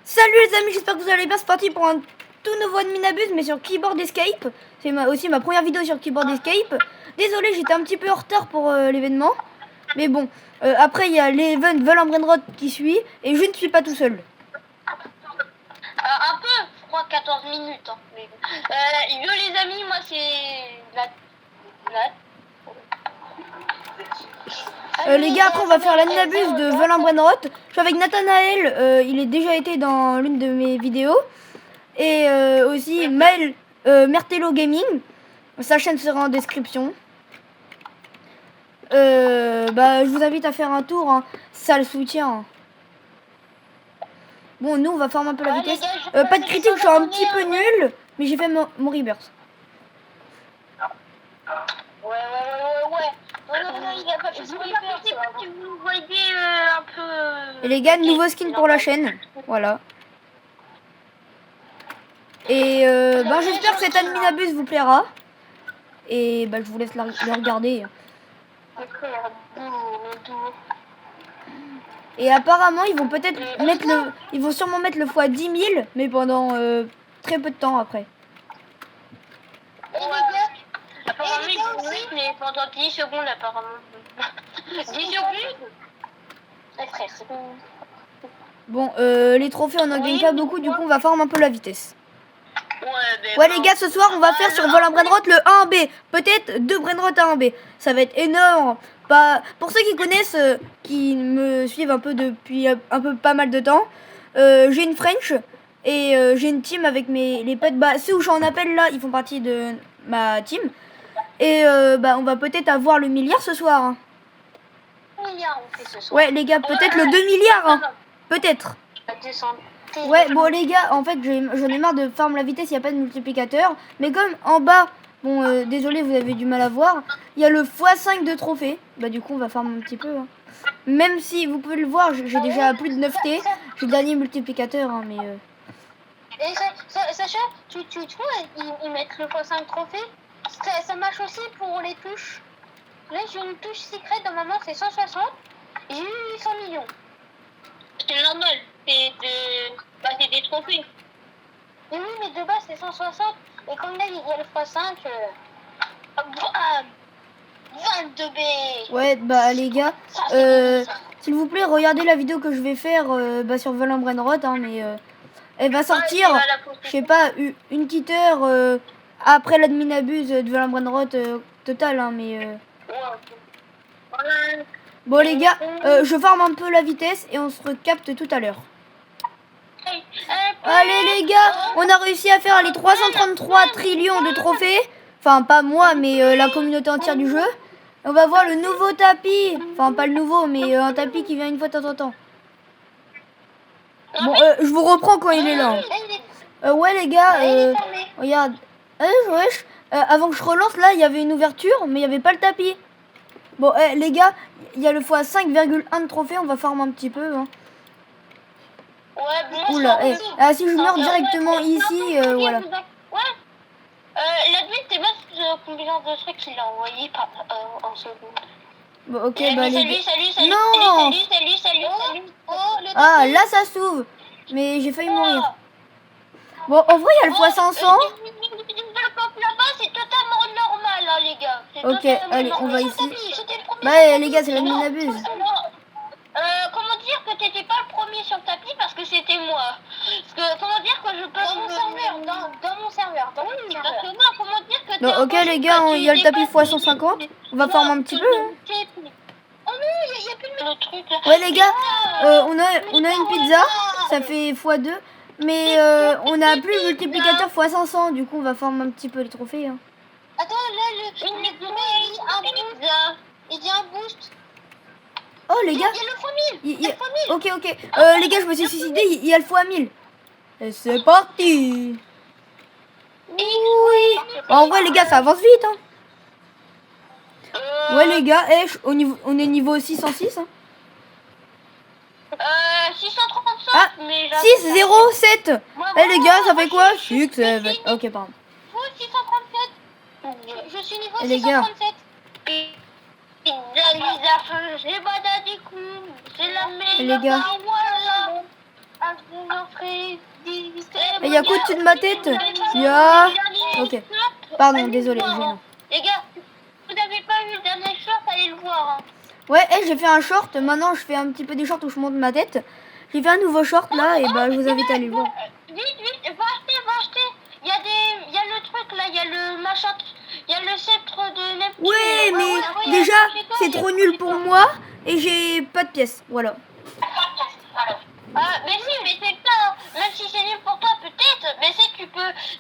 Salut les amis, j'espère que vous allez bien. C'est parti pour un tout nouveau Adminabuse, mais sur Keyboard Escape. C'est aussi ma première vidéo sur Keyboard Escape. Désolé, j'étais un petit peu en retard pour l'événement. Mais bon, après il y a l'event Vol en Brainrot qui suit. Et je ne suis pas tout seul. Un peu, je crois 14 minutes. Hein, mais bon. Yo les amis, moi c'est Les gars, après on va faire l'Adminabuse de Vol en Brainrot. Je suis avec Nathanaël, il est déjà été dans l'une de mes vidéos. Et aussi Maël Mertello Gaming. Sa chaîne sera en description. Je vous invite à faire un tour, hein. Ça le soutient. Bon, nous on va former un peu la vitesse. Pas de critique, je suis un petit peu nul, mais j'ai fait mon rebirth. Ouais. Si vous voyez un peu. Et les gars, nouveau skin pour la chaîne. Voilà. Et j'espère que cette Adminabuse vous plaira. Et je vous laisse le regarder. Et apparemment, ils vont peut-être mettre ils vont sûrement mettre le fois 10 000, mais pendant très peu de temps après. Et les gars, apparemment, oui, mais pendant 10 secondes, apparemment. 10 secondes. Les frères, c'est bon. Bon, les trophées, on n'en gagne pas beaucoup, du coup, on va farmer un peu la vitesse. Ouais, les gars, ce soir, on va faire sur Vol en Brainrot le 1B. Peut-être 2 Brainrot à 1B. Ça va être énorme. Pour ceux qui connaissent, qui me suivent un peu depuis pas mal de temps, j'ai une French et j'ai une team avec les potes. Ceux où je suis en appel là, ils font partie de ma team. Et on va peut-être avoir le milliard ce soir. Hein. Milliard, on fait ce soir. Ouais, les gars, peut-être le 2 milliards. Hein. Peut-être. Ouais, bon les gars, en fait j'en ai marre de farm la vitesse, il n'y a pas de multiplicateur. Mais comme en bas, bon désolé vous avez du mal à voir, il y a le x5 de trophée. Du coup on va farm un petit peu. Hein. Même si vous pouvez le voir, j'ai déjà plus de 9T. J'ai le dernier multiplicateur, hein, mais... Et Sacha, tu trouves ils mettent le x5 trophée, ça marche aussi pour les touches. Là j'ai une touche secrète, normalement c'est 160. J'ai eu 800 millions. C'est normal, c'est des trophées. Et oui, mais de base c'est 160. Et comme là il y a le x5, 22B. Ouais, les gars, s'il vous plaît, regardez la vidéo que je vais faire sur Vol en Brainrot, hein, mais elle va sortir, je sais pas, une petite heure après l'Adminabuse de Vol en Brainrot total, hein, mais... Bon les gars, je farme un peu la vitesse et on se recapte tout à l'heure. Allez les gars, on a réussi à faire les 333 trillions de trophées. Enfin pas moi, mais la communauté entière du jeu. On va voir le nouveau tapis. Enfin pas le nouveau, mais un tapis qui vient une fois de temps en temps. Bon, je vous reprends quand il est là. Ouais les gars, regarde. Wesh, avant que je relance là, il y avait une ouverture, mais il n'y avait pas le tapis. Bon, les gars, il y a le x5,1 de trophée, on va farmer un petit peu. Hein. Ouais, oula, si je meurs directement ici, voilà. Ouais. L'admin, c'est pas combien de trucs qu'il a envoyé en seconde. Bon, ok, les gars. Salut. Non. Salut. Ah, là ça s'ouvre. Mais j'ai failli mourir. Bon, en vrai, il y a le x500. Là-bas, c'est totalement normal, hein, les gars. Ok, allez, on va ici. Les gars, c'est l'Adminabuse. Comment dire que t'étais pas le premier sur le tapis parce que c'était moi. Parce que comment dire que je peux dans mon serveur. Parce que moi, comment dire que non, ok les gars, il y a le tapis x150. On va farmer un petit peu. Hein. Oh non, il y a plus le truc là. Ouais les gars, on a une pizza, ça fait x2. Mais on a plus le multiplicateur x500. Du coup, on va farmer un petit peu les trophées. Hein. Attends, là, il y a un boost. Oh les gars, il y a le x1000. Ok. Les gars, je me suis suicidé, il y a le x1000. Et c'est parti. Oui. En vrai les gars, ça avance vite. Hein. Ouais les gars, on est niveau 606. Hein. 635. Ah, mais 6, 0, 7. Les gars, ça fait quoi? 6, 7. Ok, pardon. 637. Je suis niveau 637. Les gars. Les gars. Il y a quoi au-dessus de ma tête? Il y a... Ok. Pardon, désolé. Gênant. Les gars, vous n'avez pas vu le dernier short, allez le voir. Hein. Ouais, j'ai fait un short. Maintenant, je fais un petit peu des shorts où je monte ma tête. J'ai fait un nouveau short là, et bah, je vous invite à aller le voir. Vite, va acheter. Il y a le truc là, il y a le machin, il y a le sceptre de Neptune. Ouais, mais déjà, c'est trop nul pour moi, et j'ai pas de pièces. Voilà. Mais si, mais c'est ça. Même si c'est nul pour toi, peut-être. Mais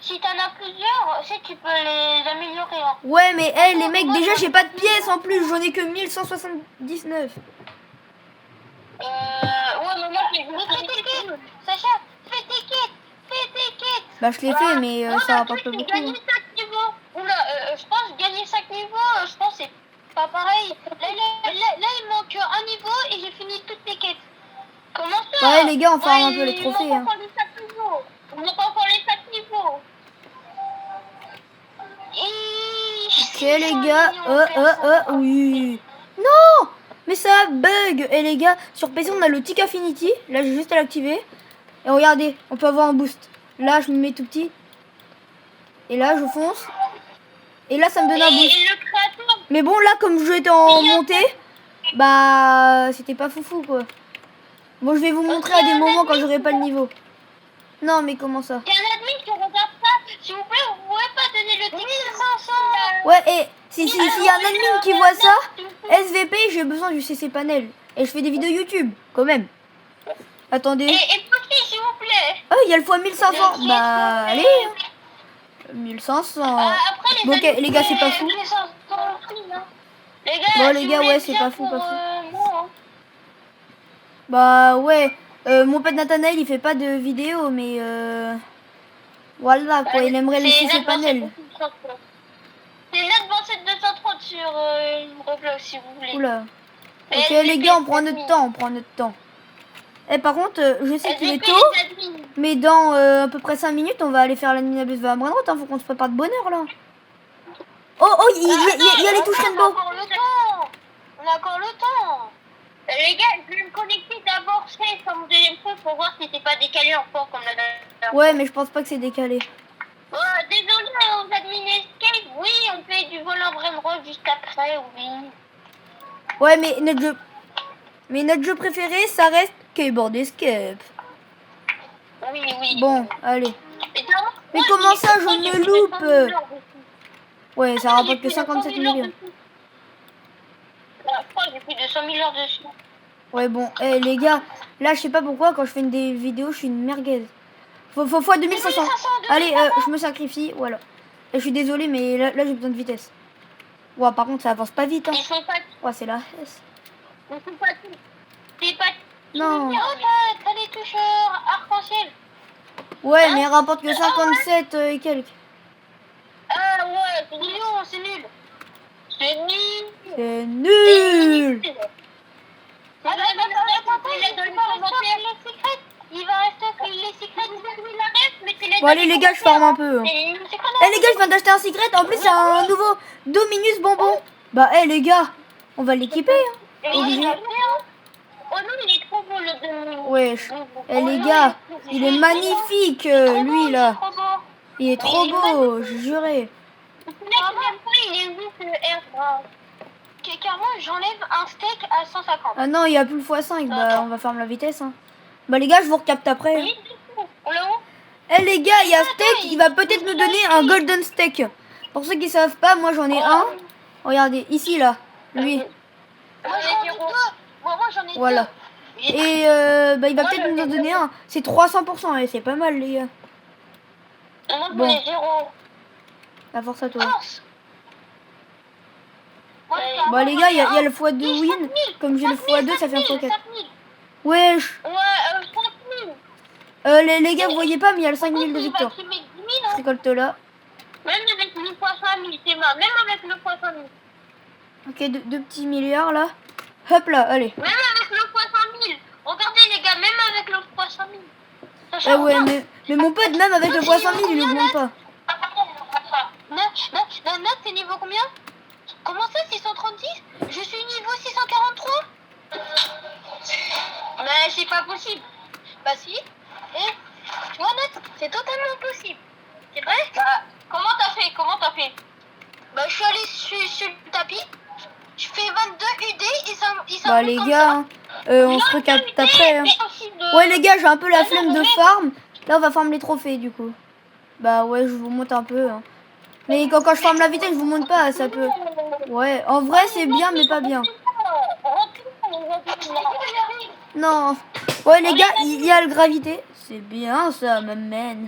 si t'en as plusieurs, tu peux les améliorer. Hein. Ouais, mais les mecs, déjà, j'ai pas de pièces en plus. J'en ai que 1179. Ouais, mais moi, fais tes quêtes. Sacha, fais tes quêtes. Bah, je l'ai fait, mais ça rapporte pas beaucoup. Gagner 5 niveaux. Oula, je pense gagner 5 niveaux, je pense c'est pas pareil. Là, il manque un niveau et j'ai fini toutes les quêtes. Comment ça? Ouais, les gars, on farme un peu les trophées. Hein. On n'a pas encore les 5 niveaux. Ok, les gars. Oui. Non! Mais ça bug. Et les gars, sur PC, on a le Tic Affinity. Là, j'ai juste à l'activer. Et regardez, on peut avoir un boost. Là, je me mets tout petit. Et là, je fonce. Et là, ça me donne un boost. Mais bon, là, comme je étais en montée, bah, c'était pas foufou, quoi. Bon, je vais vous montrer à des moments quand j'aurai pas le niveau. Non, mais comment ça? Il y a un admin qui regarde ça. S'il vous plaît, vous pouvez pas donner le ticket 500. Ouais, et s'il y a un admin qui voit ça, SVP, j'ai besoin du CC panel. Et je fais des vidéos YouTube, quand même. Attendez. Et petit, s'il vous plaît. Oh, il y a le fois 1500. Bah, allez. 1500. Bon, ok, les gars, c'est pas fou. Bon, les gars, ouais, c'est pas fou, pas fou. Bah, ouais. Mon pote Nathanaël, il fait pas de vidéo, mais voilà, quoi. Il aimerait le CC panel. C'est Net 230 sur Roblox, si vous voulez. Oula. Ok, les gars, on prend notre temps. Et par contre, je sais qu'il est tôt, mais dans à peu près 5 minutes, on va aller faire l'admin abuse va à droite. Faut qu'on se prépare de bonne heure, là. Oh, il y a les touches rainbow. On a encore le temps. Les gars, je vais me connecter d'abord comme deuxième fois pour voir si c'est pas décalé encore comme la dernière. Ouais, mais je pense pas que c'est décalé. Désolé aux admin escape, oui, on fait du vol en brainrot juste après, oui. Ouais, mais notre jeu préféré, ça reste Keyboard Escape. Oui. Bon, allez. Mais comment ça, je me loupe? Ouais, ça rapporte que 57 millions. Je crois que j'ai plus de 100 000 heures dessus. Ouais, bon, les gars, là, je sais pas pourquoi, quand je fais des vidéos, je suis une merguez. Faut fois 2500. Allez, je me sacrifie, voilà. Et je suis désolé, mais là j'ai besoin de vitesse. Ouais, par contre, ça avance pas vite. Hein. Ils sont pas... Ouais, c'est la S. Ils sont pas tous. C'est pas... Non. Oh, t'as les touches arc-en-ciel. Ouais, mais elle rapporte que 57 et quelques. Ah ouais, c'est nul. C'est nul. C'est nul. Il va rester les secrets. Bon, allez, les gars, je farme un peu. Hein. Eh, les gars, je viens d'acheter un secret. En plus, c'est un nouveau Dominus bonbon. Bah, les gars, on va l'équiper. Hein. Obligé. Oh non, il est trop beau le Dominus. Wesh. Les gars, il est magnifique, lui, là. Il est trop beau, je jurais. Il est juste air. Carrément, j'enlève un steak à 150. Ah non, il y a plus le x5. Bah, on va faire la vitesse. Hein. Bah, les gars, je vous recapte après. Hein. Les gars, il y a steak. Il va peut-être nous donner un golden steak. Pour ceux qui savent pas, moi j'en ai un. Regardez, ici, là. Lui. Moi, j'en ai deux. Voilà. Et bah, il va peut-être nous en donner un. C'est 300%. Et c'est pas mal, les gars. Bon. La force à toi. Bon, les gars, il y a le x2 win. Comme j'ai le x2, ça fait un x4. Wesh. Les gars, vous voyez pas, mais il y a le 5000 de victoire. Je récolte là. Même avec le x5000, c'est mort. Même avec le x5000. Ok, deux petits milliards là. Hop là, allez. Même avec le x5000. Regardez, les gars, même avec le x5000. Ouais, mais mon pote, même avec le x5000, il augmente pas. Note, t'es niveau combien? Comment ça, 636? Je suis niveau 643? Mais c'est pas possible. Bah si. Et tu vois, Nat, c'est totalement possible. C'est vrai? Bah, comment t'as fait? Bah, je suis allé sur le tapis. Je fais 22 UD et ça Bah monte les comme gars, ça. hein, on se recapte après. Hein. Ouais les gars, j'ai un peu la flemme de farm. Là on va farm les trophées du coup. Bah ouais, je vous montre un peu. Hein. Mais quand je farm la vitesse, je vous montre pas, ça peut. Ouais, en vrai c'est bien mais pas bien. Non. Ouais les gars, il y a le gravité. C'est bien ça, m'amène.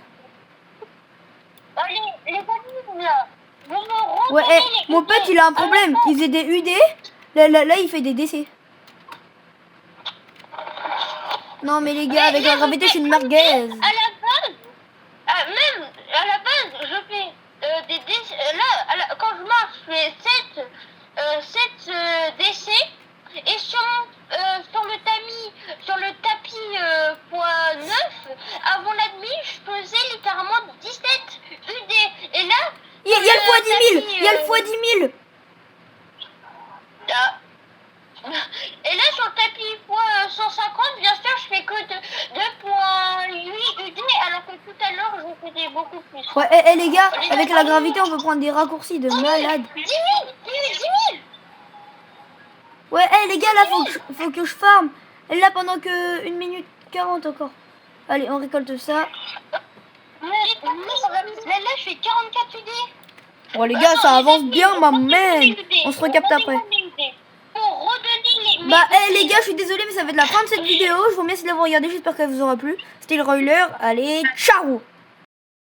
Les amis, là. Ouais, mon pote il a un problème. Il faisait des UD. Là il fait des DC. Non mais les gars, avec la gravité je suis une merguez. À la base, même à la base, je fais des DC. Là, quand je marche, je fais 7 DC. Et sur le tapis x9, avant la nuit, je faisais littéralement 17 UD. Et là, Il y a le fois 10 000. Il y a le fois 10 000. Et là, sur le tapis x 150, bien sûr, je fais que 2,8 UD, alors que tout à l'heure, je faisais beaucoup plus. Ouais, les gars, avec la gravité, on peut prendre des raccourcis de malade. 10 000. Ouais, les gars, là, faut que je farm. Elle est là pendant que 1 minute 40 encore. Allez, on récolte ça. Là, je fais 44 UD. Bon, les gars, ça avance bien, ma man. On se recapte après. Bah, les gars, je suis désolée, mais ça va être la fin de cette vidéo. Je vous remercie de l'avoir regardé. J'espère qu'elle vous aura plu. C'était le Roiler. Allez, ciao!